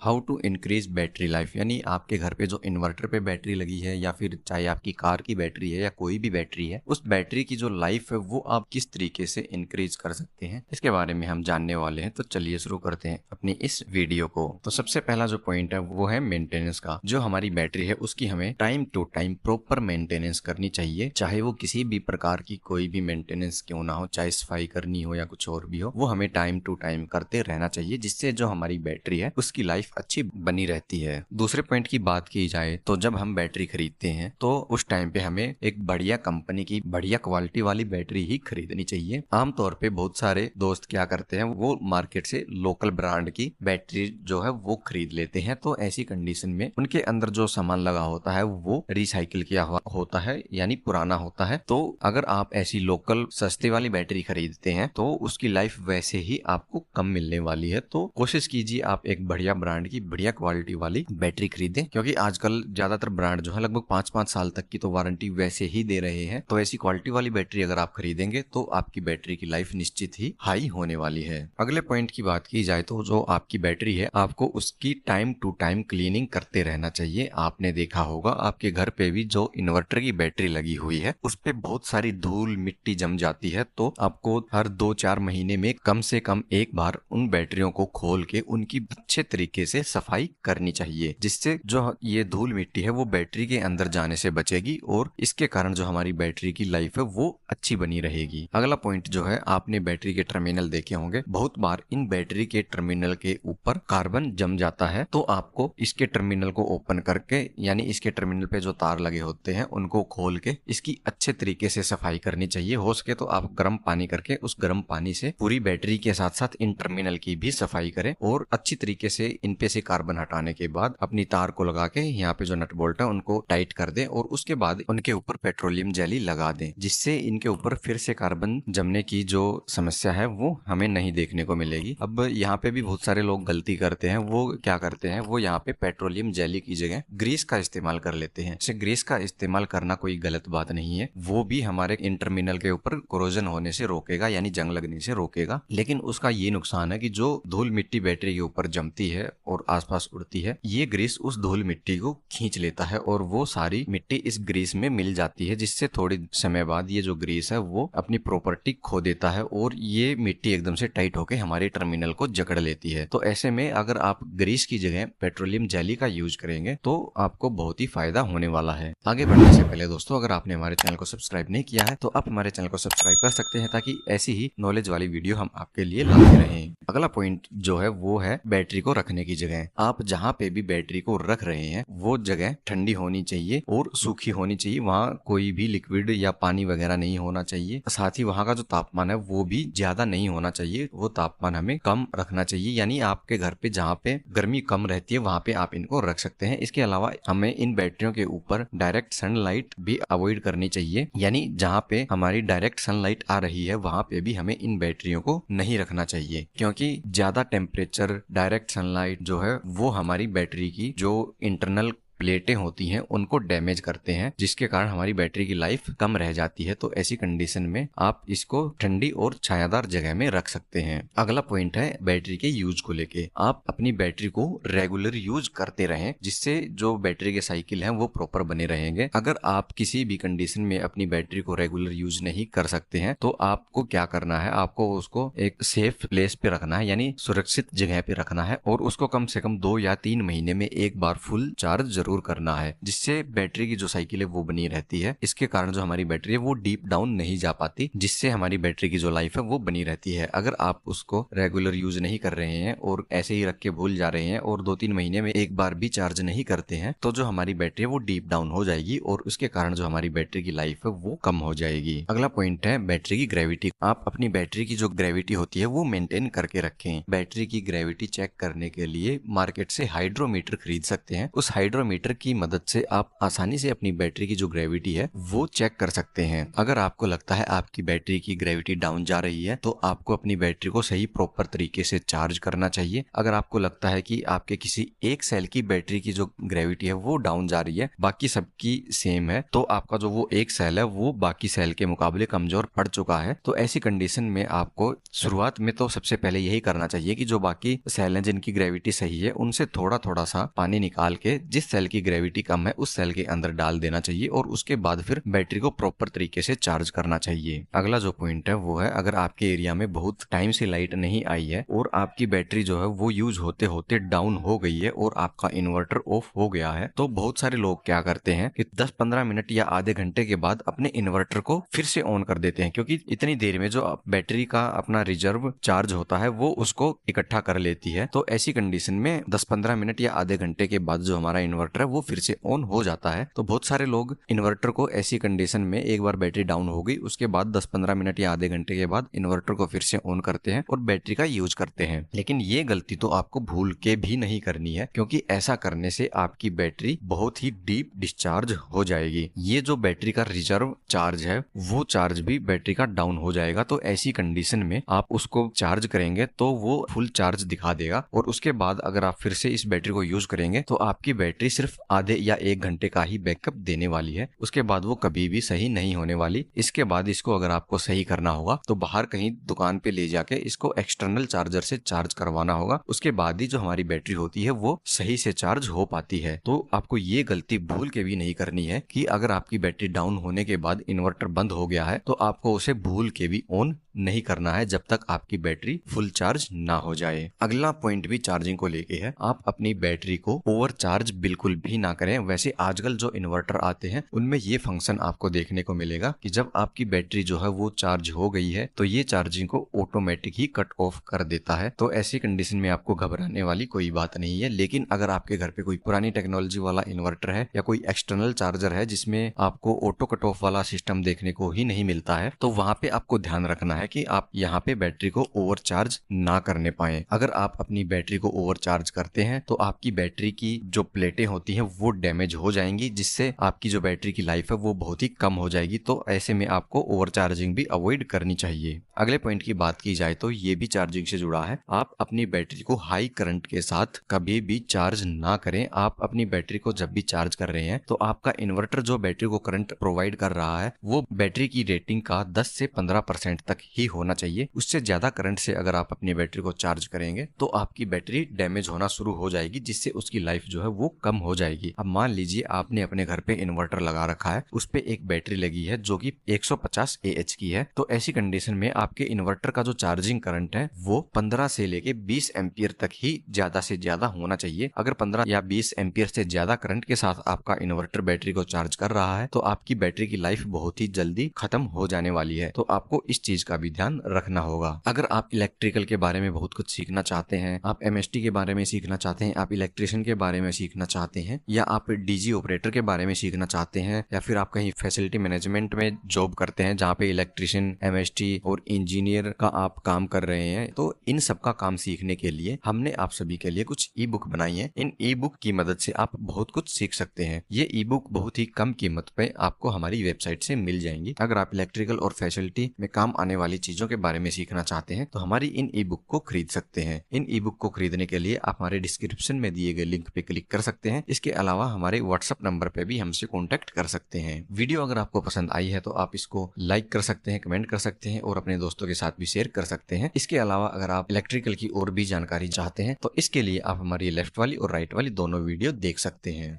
How to increase battery life, यानी आपके घर पे जो इन्वर्टर पे बैटरी लगी है या फिर चाहे आपकी कार की बैटरी है या कोई भी बैटरी है, उस बैटरी की जो लाइफ है वो आप किस तरीके से इंक्रीज कर सकते हैं, इसके बारे में हम जानने वाले हैं। तो चलिए शुरू करते हैं अपनी इस वीडियो को। तो सबसे पहला जो पॉइंट है वो है मेंटेनेंस का। जो हमारी बैटरी है उसकी हमें time to time proper maintenance करनी चाहिए, चाहे वो किसी भी प्रकार की कोई भी मेंटेनेंस क्यों ना हो, चाहे सफाई करनी हो या कुछ और भी हो, वो हमें टाइम टू टाइम करते रहना चाहिए, जिससे जो हमारी बैटरी है उसकी लाइफ अच्छी बनी रहती है। दूसरे पॉइंट की बात की जाए तो जब हम बैटरी खरीदते हैं तो उस टाइम पे हमें एक बढ़िया कंपनी की बढ़िया क्वालिटी वाली बैटरी ही खरीदनी चाहिए। आमतौर पे बहुत सारे दोस्त क्या करते हैं, वो मार्केट से लोकल ब्रांड की बैटरी जो है वो खरीद लेते हैं। तो ऐसी कंडीशन में उनके अंदर जो सामान लगा होता है वो रिसाइकिल किया हुआ होता है, यानी पुराना होता है। तो अगर आप ऐसी लोकल सस्ती वाली बैटरी खरीदते हैं तो उसकी लाइफ वैसे ही आपको कम मिलने वाली है। तो कोशिश कीजिए आप एक बढ़िया ब्रांड की बढ़िया क्वालिटी वाली बैटरी खरीदें, क्योंकि आजकल ज्यादातर ब्रांड जो है लगभग 5-5 साल तक की तो वारंटी वैसे ही दे रहे हैं। तो ऐसी क्वालिटी वाली बैटरी अगर आप खरीदेंगे तो आपकी बैटरी की लाइफ निश्चित ही हाई होने वाली है। अगले पॉइंट की बात की जाए तो जो आपकी बैटरी है आपको उसकी टाइम टू टाइम क्लीनिंग करते रहना चाहिए। आपने देखा होगा आपके घर पे भी जो इन्वर्टर की बैटरी लगी हुई है उस पे बहुत सारी धूल मिट्टी जम जाती है। तो आपको हर 2-4 महीने में कम से कम एक बार उन बैटरियों को खोल के उनकी अच्छे तरीके से सफाई करनी चाहिए, जिससे जो ये धूल मिट्टी है वो बैटरी के अंदर जाने से बचेगी और इसके कारण जो हमारी बैटरी की लाइफ है वो अच्छी बनी रहेगी। अगला पॉइंट जो है, आपने बैटरी के टर्मिनल देखे होंगे, बहुत बार इन बैटरी के टर्मिनल के ऊपर कार्बन जम जाता है। तो आपको इसके टर्मिनल को ओपन करके, यानी इसके टर्मिनल पे जो तार लगे होते हैं उनको खोल के इसकी अच्छे तरीके से सफाई करनी चाहिए। हो सके तो आप गर्म पानी करके उस गर्म पानी से पूरी बैटरी के साथ साथ इन टर्मिनल की भी सफाई करें और अच्छी तरीके से इन पे से कार्बन हटाने के बाद अपनी तार को लगा के यहाँ पे जो नट बोल्ट है उनको टाइट कर दें और उसके बाद उनके ऊपर पेट्रोलियम जेली लगा दें, जिससे इनके ऊपर फिर से कार्बन जमने की जो समस्या है वो हमें नहीं देखने को मिलेगी। अब यहाँ पे भी बहुत सारे लोग गलती करते हैं, वो क्या करते हैं, वो यहाँ पे पेट्रोलियम जेली की जगह ग्रीस का इस्तेमाल कर लेते हैं। इसे ग्रीस का इस्तेमाल करना कोई गलत बात नहीं है, वो भी हमारे इन टर्मिनल के ऊपर कोरोजन होने से रोकेगा, यानी जंग लगने से रोकेगा। लेकिन उसका ये नुकसान है कि जो धूल मिट्टी बैटरी के ऊपर जमती है और आसपास उड़ती है, ये ग्रीस उस धूल मिट्टी को खींच लेता है और वो सारी मिट्टी इस ग्रीस में मिल जाती है, जिससे थोड़ी समय बाद ये जो ग्रीस है वो अपनी प्रॉपर्टी खो देता है और ये मिट्टी एकदम से टाइट होकर हमारे टर्मिनल को जकड़ लेती है। तो ऐसे में अगर आप ग्रीस की जगह पेट्रोलियम जेली का यूज करेंगे तो आपको बहुत ही फायदा होने वाला है। आगे बढ़ने से पहले दोस्तों, अगर आपने हमारे चैनल को सब्सक्राइब नहीं किया है तो आप हमारे चैनल को सब्सक्राइब कर सकते हैं, ताकि ऐसी ही नॉलेज वाली वीडियो हम आपके लिए लाते रहें। अगला पॉइंट जो है वो है बैटरी को रखने की जगह। आप जहाँ पे भी बैटरी को रख रहे हैं वो जगह ठंडी होनी चाहिए और सूखी होनी चाहिए, वहाँ कोई भी लिक्विड या पानी वगैरह नहीं होना चाहिए। साथ ही वहाँ का जो तापमान है वो भी ज्यादा नहीं होना चाहिए, वो तापमान हमें कम रखना चाहिए, यानी आपके घर पे जहाँ पे गर्मी कम रहती है वहाँ पे आप इनको रख सकते हैं। इसके अलावा हमें इन बैटरियों के ऊपर डायरेक्ट सनलाइट भी अवॉइड करनी चाहिए, यानी जहाँ पे हमारी डायरेक्ट सनलाइट आ रही है वहाँ पे भी हमें इन बैटरियों को नहीं रखना चाहिए, क्योंकि ज्यादा टेम्परेचर, डायरेक्ट सनलाइट जो है वो हमारी बैटरी की जो इंटरनल प्लेटें होती हैं उनको डैमेज करते हैं, जिसके कारण हमारी बैटरी की लाइफ कम रह जाती है। तो ऐसी कंडीशन में आप इसको ठंडी और छायादार जगह में रख सकते हैं। अगला पॉइंट है बैटरी के यूज को लेके। आप अपनी बैटरी को रेगुलर यूज करते रहें, जिससे जो बैटरी के साइकिल हैं वो प्रॉपर बने रहेंगे। अगर आप किसी भी कंडीशन में अपनी बैटरी को रेगुलर यूज नहीं कर सकते हैं तो आपको क्या करना है, आपको उसको एक सेफ प्लेस पे रखना है, यानी सुरक्षित जगह पे रखना है और उसको कम से कम 2 या 3 महीने में एक बार फुल चार्ज जरूर करना है, जिससे बैटरी की जो साइकिल है वो बनी रहती है। इसके कारण जो हमारी बैटरी है वो डीप डाउन नहीं जा पाती, जिससे हमारी बैटरी की जो लाइफ है वो बनी रहती है। अगर आप उसको रेगुलर यूज नहीं कर रहे हैं और ऐसे ही रख के भूल जा रहे हैं और 2-3 महीने में एक बार भी चार्ज नहीं करते हैं तो जो हमारी बैटरी है वो डीप डाउन हो जाएगी और उसके कारण जो हमारी बैटरी की लाइफ है वो कम हो जाएगी। अगला पॉइंट है बैटरी की ग्रेविटी। आप अपनी बैटरी की जो ग्रेविटी होती है वो मेंटेन करके रखें। बैटरी की ग्रेविटी चेक करने के लिए मार्केट से हाइड्रोमीटर खरीद सकते हैं। उस हाइड्रोमीटर मीटर की मदद से आप आसानी से अपनी बैटरी की जो ग्रेविटी है वो चेक कर सकते हैं। अगर आपको लगता है आपकी बैटरी की ग्रेविटी डाउन जा रही है तो आपको अपनी बैटरी को सही प्रॉपर तरीके से चार्ज करना चाहिए। अगर आपको लगता है कि आपके किसी एक सेल की बैटरी की जो ग्रेविटी है वो डाउन जा रही है, बाकी सबकी सेम है, तो आपका जो वो एक सेल है वो बाकी सेल के मुकाबले कमजोर पड़ चुका है। तो ऐसी कंडीशन में आपको शुरुआत में तो सबसे पहले यही करना चाहिए कि जो बाकी सेल हैं जिनकी ग्रेविटी सही है उनसे थोड़ा थोड़ा सा पानी निकाल के जिस सेल की ग्रेविटी कम है उस सेल के अंदर डाल देना चाहिए और उसके बाद फिर बैटरी को प्रॉपर तरीके से चार्ज करना चाहिए। अगला जो पॉइंट है वो है, अगर आपके एरिया में बहुत टाइम से लाइट नहीं आई है और आपकी बैटरी जो है वो यूज होते होते डाउन हो गई है और आपका इन्वर्टर ऑफ हो गया है, तो बहुत सारे लोग क्या करते हैं कि 10-15 मिनट या आधे घंटे के बाद अपने इन्वर्टर को फिर से ऑन कर देते हैं, क्योंकि इतनी देर में जो बैटरी का अपना रिजर्व चार्ज होता है वो उसको इकट्ठा कर लेती है। तो ऐसी कंडीशन में 10-15 मिनट या आधे घंटे के बाद जो हमारा इन्वर्टर है वो फिर से ऑन हो जाता है। तो बहुत सारे लोग इन्वर्टर को ऐसी कंडीशन में, एक बार बैटरी डाउन हो गई उसके बाद 10-15 मिनट या आधे घंटे के बाद इन्वर्टर को फिर से ऑन करते हैं और बैटरी का यूज करते हैं। लेकिन ये गलती तो आपको भूल के भी नहीं करनी है, क्योंकि ऐसा करने से आपकी बैटरी बहुत ही डीप डिस्चार्ज हो जाएगी। ये जो बैटरी का रिजर्व चार्ज है वो चार्ज भी बैटरी का डाउन हो जाएगा। तो ऐसी कंडीशन में आप उसको चार्ज करेंगे तो वो फुल चार्ज दिखा देगा और उसके बाद अगर आप फिर से इस बैटरी को यूज करेंगे तो आपकी बैटरी सिर्फ आधे या 1 घंटे का ही बैकअप देने वाली है, उसके बाद वो कभी भी सही नहीं होने वाली। इसके बाद इसको अगर आपको सही करना होगा तो बाहर कहीं दुकान पे ले जाके इसको एक्सटर्नल चार्जर से चार्ज करवाना होगा, उसके बाद ही जो हमारी बैटरी होती है वो सही से चार्ज हो पाती है। तो आपको ये गलती भूल के भी नहीं करनी है कि अगर आपकी बैटरी डाउन होने के बाद इन्वर्टर बंद हो गया है तो आपको उसे भूल के भी ऑन नहीं करना है जब तक आपकी बैटरी फुल चार्ज ना हो जाए। अगला पॉइंट भी चार्जिंग को लेके है, आप अपनी बैटरी को ओवर चार्ज बिल्कुल भी ना करें। वैसे आजकल जो इन्वर्टर आते हैं उनमें ये फंक्शन आपको देखने को मिलेगा कि जब आपकी बैटरी जो है वो चार्ज हो गई है तो ये चार्जिंग को ऑटोमेटिक ही कट ऑफ कर देता है। तो ऐसी कंडीशन में आपको घबराने वाली कोई बात नहीं है। लेकिन अगर आपके घर पे कोई पुरानी टेक्नोलॉजी वाला इन्वर्टर है या कोई एक्सटर्नल चार्जर है जिसमें आपको ऑटो कट ऑफ वाला सिस्टम देखने को ही नहीं मिलता है, तो वहां पे आपको ध्यान रखना है कि आप यहाँ पे बैटरी को ओवरचार्ज ना करने पाए। अगर आप अपनी बैटरी को ओवरचार्ज करते हैं तो आपकी बैटरी की जो प्लेटें होती हैं वो डैमेज हो जाएंगी, जिससे आपकी जो बैटरी की लाइफ है वो बहुत ही कम हो जाएगी। तो ऐसे में आपको ओवरचार्जिंग भी अवॉइड करनी चाहिए। अगले पॉइंट की बात की जाए तो ये भी चार्जिंग से जुड़ा है। आप अपनी बैटरी को हाई करंट के साथ कभी भी चार्ज ना करें। आप अपनी बैटरी को जब भी चार्ज कर रहे हैं तो आपका इन्वर्टर जो बैटरी को करंट प्रोवाइड कर रहा है वो बैटरी की रेटिंग का 10 से 15% तक ही होना चाहिए। उससे ज्यादा करंट से अगर आप अपनी बैटरी को चार्ज करेंगे तो आपकी बैटरी डैमेज होना शुरू हो जाएगी, जिससे उसकी लाइफ जो है वो कम हो जाएगी। अब मान लीजिए आपने अपने घर पे इन्वर्टर लगा रखा है, उस पे एक बैटरी लगी है जो कि 150 AH की है। तो ऐसी कंडीशन में आपके इन्वर्टर का जो चार्जिंग करंट है वो 15 से लेके 20 एम्पियर तक ही ज्यादा से ज्यादा होना चाहिए। अगर 15 या 20 एम्पियर से ज्यादा करंट के साथ आपका इन्वर्टर बैटरी को चार्ज कर रहा है तो आपकी बैटरी की लाइफ बहुत ही जल्दी खत्म हो जाने वाली है। तो आपको इस चीज का भी ध्यान रखना होगा। अगर आप इलेक्ट्रिकल के बारे में बहुत कुछ सीखना चाहते हैं, आप MST के बारे में सीखना चाहते हैं, आप इलेक्ट्रिशियन के बारे में सीखना चाहते हैं, या आप DG ऑपरेटर के बारे में सीखना चाहते हैं, या फिर आप कहीं फैसिलिटी मैनेजमेंट में जॉब करते हैं जहाँ पे इलेक्ट्रिशियन, MST और इंजीनियर का आप काम कर रहे हैं, तो इन सब का काम सीखने के लिए हमने आप सभी के लिए कुछ ई बुक बनाई है। इन ई बुक की मदद से आप बहुत कुछ सीख सकते हैं। ये ई बुक बहुत ही कम कीमत पे आपको हमारी वेबसाइट से मिल जाएंगी। अगर आप इलेक्ट्रिकल और फैसिलिटी में काम आने वाली चीजों के बारे में सीखना चाहते हैं तो हमारी इन ई बुक को खरीद सकते हैं। इन ई बुक को खरीदने के लिए आप हमारे डिस्क्रिप्शन में दिए गए लिंक पे क्लिक कर सकते हैं। इसके अलावा हमारे व्हाट्सएप नंबर पे भी हमसे कॉन्टेक्ट कर सकते हैं। वीडियो अगर आपको पसंद आई है तो आप इसको लाइक कर सकते हैं, कमेंट कर सकते हैं और अपने दोस्तों के साथ भी शेयर कर सकते हैं। इसके अलावा अगर आप इलेक्ट्रिकल की और भी जानकारी चाहते हैं तो इसके लिए आप हमारी लेफ्ट वाली और राइट वाली दोनों वीडियो देख सकते हैं।